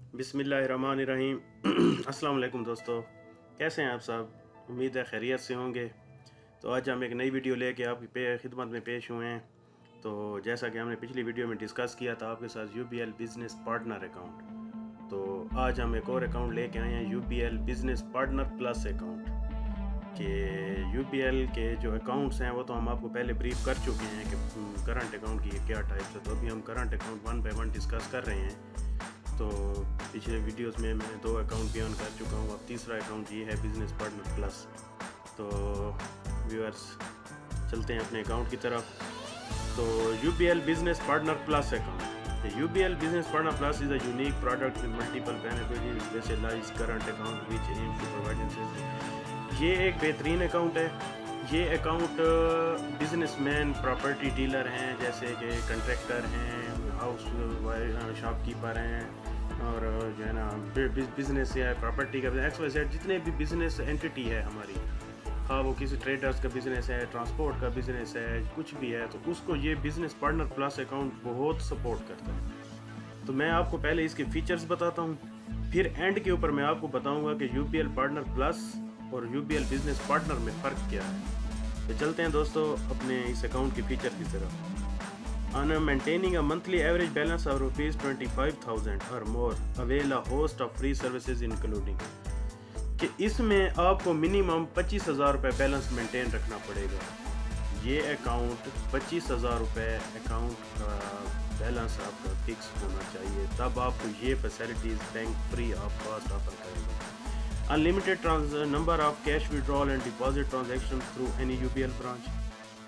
बिस्मिल्लाहिर्रहमानिर्रहीम। अस्सलाम वालेकुम दोस्तों, कैसे हैं आप सब? उम्मीद है खैरियत से होंगे। तो आज हम एक नई वीडियो लेके आपकी खिदमत में पेश हुए हैं। तो जैसा कि हमने पिछली वीडियो में डिस्कस किया था आपके साथ UBL बिज़नेस पार्टनर अकाउंट, तो आज हम एक और अकाउंट लेके आए हैं UBL business partner plus account. कि UBL के जो अकाउंट्स हैं वो तो हम आपको पहले ब्रीफ कर चुके हैं कि करंट अकाउंट की क्या टाइप्स है। तो अभी हम current account one by one discuss कर रहे हैं। तो पिछले वीडियोस में मैं 2 अकाउंट बयान कर चुका हूँ, अब तीसरा अकाउंट ये है बिज़नेस पार्टनर प्लस। तो व्यूअर्स चलते हैं अपने अकाउंट की तरफ। तो UBL business partner plus account, UBL business partner plus is a unique product with multiple benefit specialised current account which aims to provide. ये एक बेहतरीन अकाउंट है। ये अकाउंट बिजनेसमैन, प्रॉपर्टी डीलर हैं, जैसे कि कंट्रैक्टर हैं, हाउस शॉपकीपर हैं, और जो है ना बिज़नेस है, प्रॉपर्टी का XYZ जितने भी बिज़नेस एंटिटी है हमारी, हाँ वो किसी ट्रेडर्स का बिज़नेस है, ट्रांसपोर्ट का बिज़नेस है, कुछ भी है, तो उसको ये बिज़नेस पार्टनर प्लस अकाउंट बहुत सपोर्ट करता है। तो मैं आपको पहले इसके फीचर्स बताता हूँ, फिर एंड के ऊपर मैं आपको बताऊँगा कि UBL पार्टनर प्लस और UBL बिज़नेस पार्टनर में फ़र्क क्या है। तो चलते हैं दोस्तों अपने इस अकाउंट के फीचर की तरफ। On maintaining a monthly average balance of ₹25,000 or more, avail a host of free services including कि इसमें आपको मिनिमम 25,000 रुपये बैलेंस मेंटेन रखना पड़ेगा। ये अकाउंट 25,000 रुपये अकाउंट का बैलेंस आपका फिक्स होना चाहिए, तब आपको ये facilities bank free of cost offer करेगा। Unlimited number of cash withdrawal and deposit transaction through any UBL branch,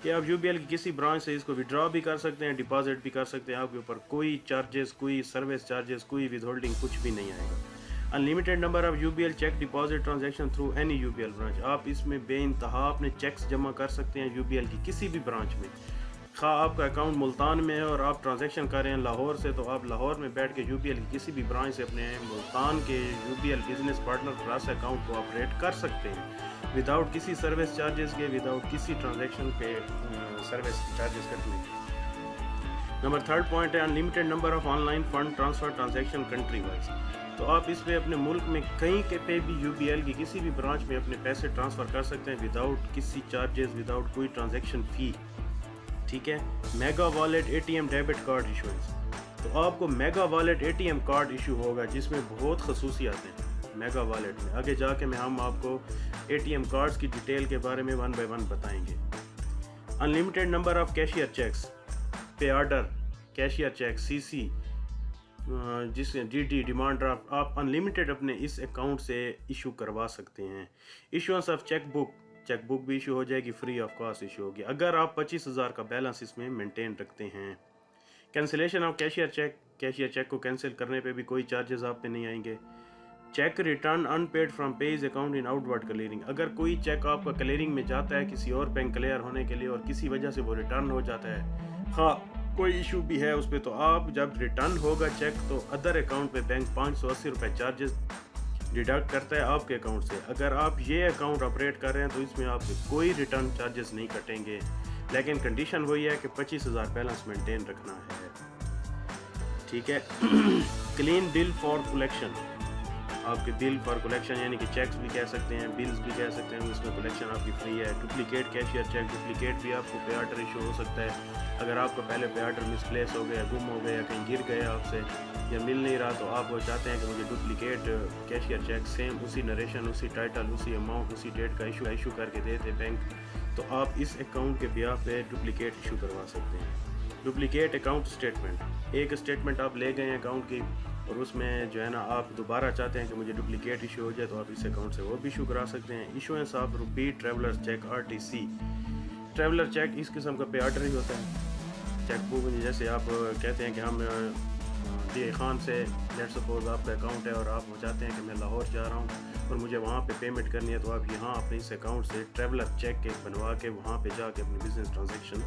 कि आप UBL की किसी ब्रांच से इसको विड्रॉ भी कर सकते हैं, डिपॉजिट भी कर सकते हैं। आपके ऊपर कोई चार्जेस, कोई सर्विस चार्जेस, कोई विद होल्डिंग कुछ भी नहीं आएगा। Unlimited number of UBL cheque deposit transaction through any UBL branch, आप इसमें बेइंतहा अपने चेक्स जमा कर सकते हैं UBL की किसी भी ब्रांच में। खा आपका अकाउंट मुल्तान में है और आप ट्रांजैक्शन कर रहे हैं लाहौर से, तो आप लाहौर में बैठ के UBL की किसी भी ब्रांच से अपने मुल्तान के UBL business partner plus account को ऑपरेट कर सकते हैं विदाउट किसी सर्विस चार्जेस के, विदाउट किसी ट्रांजैक्शन पे सर्विस चार्जेस कटने के। नंबर 3 पॉइंट है unlimited number of online fund transfer transaction country wise, तो आप इस पे अपने मुल्क में कहीं के पे भी UBL की किसी भी ब्रांच में अपने पैसे ट्रांसफ़र कर सकते हैं विदाउट किसी चार्जेस, विदाउट कोई ट्रांजैक्शन फ़ी। ठीक है। Mega wallet ATM debit card issuance, तो आपको mega wallet ATM card issue होगा जिसमें बहुत खसूसियात हैं मेगा वॉलेट में। आगे जाके हम आपको ATM कार्ड्स की डिटेल के बारे में 1 बाय 1 बताएंगे। Unlimited number of cashier cheques, pay order cashier cheque, CC, जिससे DD डिमांड ड्राफ्ट आप अनलिमिटेड अपने इस अकाउंट से इशू करवा सकते हैं। इशुएंस ऑफ चेकबुक भी इशू हो जाएगी, फ्री ऑफ कॉस्ट इशू होगी अगर आप 25,000 का बैलेंस इसमें मेंटेन रखते हैं। कैंसिलेशन ऑफ कैशियर चेक को कैंसिल करने पे भी कोई चार्जेस आप पे नहीं आएंगे। Cheque return unpaid from page account in outward clearing, अगर कोई चेक आपका क्लियरिंग में जाता है किसी और बैंक क्लियर होने के लिए और किसी वजह से वो रिटर्न हो जाता है, हाँ कोई इशू भी है उस पर, तो आप जब रिटर्न होगा चेक तो अदर अकाउंट पे बैंक 580 रुपये चार्जेस डिडक्ट करता है आपके अकाउंट से। अगर आप ये अकाउंट ऑपरेट कर रहे हैं तो इसमें आपके कोई रिटर्न चार्जेस नहीं कटेंगे, लेकिन कंडीशन वही है कि 25,000 बैलेंस मेंटेन रखना है। ठीक है। क्लीन बिल फॉर कलेक्शन, आपके बिल फॉर कलेक्शन यानी कि चेक्स भी कह सकते हैं, बिल्स भी कह सकते हैं, उसमें कलेक्शन आपकी फ्री है। डुप्लीकेट कैशियर चेक, डुप्लीकेट भी आपको पे ऑर्डर इशू हो सकता है। अगर आपका पहले पे ऑर्डर मिसप्लेस हो गया, गुम हो गया, कहीं गिर गया आपसे या मिल नहीं रहा, तो आप वो चाहते हैं कि मुझे डुप्लीकेट कैशियर चेक सेम उसी नरेशन, उसी टाइटल, उसी अमाउंट, उसी डेट का इशू करके देते बैंक, तो आप इस अकाउंट के ब्याह पे डुप्लीकेट इशू करवा सकते हैं। डुप्लीकेट अकाउंट स्टेटमेंट, एक स्टेटमेंट आप ले गए अकाउंट की और उसमें जो है ना आप दोबारा चाहते हैं कि मुझे डुप्लीकेट इशू हो जाए, तो आप इस अकाउंट से वो भी इशू करा सकते हैं। Issuance of rupee traveller cheque RTC, traveller cheque इस किस्म का पे ऑर्डर ही होता है। चेकबुक जैसे आप कहते हैं कि हम DA खान से, लेट्स सपोज आपका अकाउंट है और आप वो चाहते हैं कि मैं लाहौर जा रहा हूँ और मुझे वहाँ पे पेमेंट करनी है, तो आप यहाँ अपने इस अकाउंट से ट्रैवलर चेक एक बनवा के वहाँ पे जाके अपनी बिजनेस ट्रांजैक्शन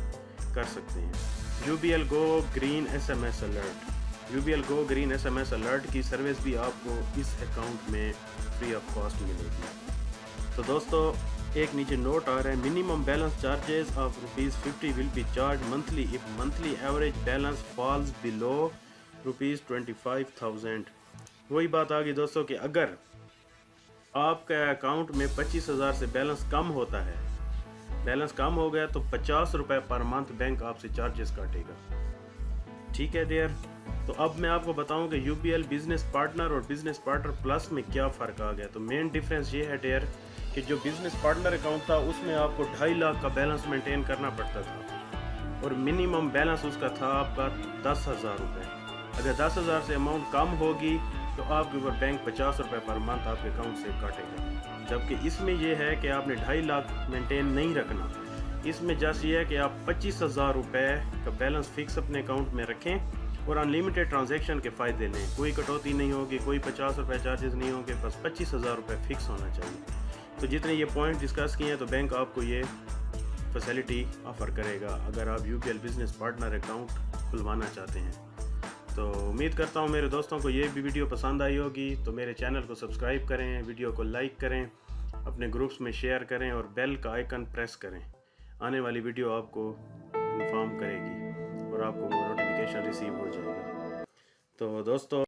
कर सकते हैं। UBL go green SMS alert, UBL go green SMS alert की सर्विस भी आपको इस अकाउंट में फ्री ऑफ कॉस्ट मिलेगी। तो दोस्तों एक नीचे नोट आ रहा है, minimum balance charges of ₹50 will be charge monthly if monthly average balance falls below ₹25,000 वही बात आ गई दोस्तों कि अगर आपका अकाउंट में 25,000 से बैलेंस कम होता है, बैलेंस कम हो गया तो 50 रुपये पर मंथ बैंक आपसे चार्जेस काटेगा। ठीक है डियर। तो अब मैं आपको बताऊं कि यूबीएल बिजनेस पार्टनर और बिजनेस पार्टनर प्लस में क्या फ़र्क आ गया। तो मेन डिफरेंस ये है डियर कि जो बिजनेस पार्टनर अकाउंट था उसमें आपको 2.5 लाख का बैलेंस मेंटेन करना पड़ता था और मिनिमम बैलेंस उसका था आपका 10,000 रुपये। अगर 10,000 से अमाउंट कम होगी तो आपके ऊपर बैंक 50 रुपये पर मंथ आपके अकाउंट से काटेगा। जबकि इसमें यह है कि आपने 2.5 लाख मेंटेन नहीं रखना। इसमें जैसे ये है कि आप 25,000 रुपये का बैलेंस फिक्स अपने अकाउंट में रखें और अनलिमिटेड ट्रांजैक्शन के फ़ायदे लें। कोई कटौती नहीं होगी, कोई 50 रुपये चार्जेस नहीं होंगे, बस 25,000 रुपये फिक्स होना चाहिए। तो जितने ये पॉइंट डिस्कस किए हैं तो बैंक आपको ये फैसिलिटी ऑफ़र करेगा अगर आप यूबीएल बिजनेस पार्टनर अकाउंट खुलवाना चाहते हैं। तो उम्मीद करता हूँ मेरे दोस्तों को ये भी वीडियो पसंद आई होगी। तो मेरे चैनल को सब्सक्राइब करें, वीडियो को लाइक करें, अपने ग्रुप्स में शेयर करें और बेल का आइकन प्रेस करें। आने वाली वीडियो आपको इन्फॉर्म करेगी और आपको नोटिफिकेशन रिसीव हो जाएगा। तो दोस्तों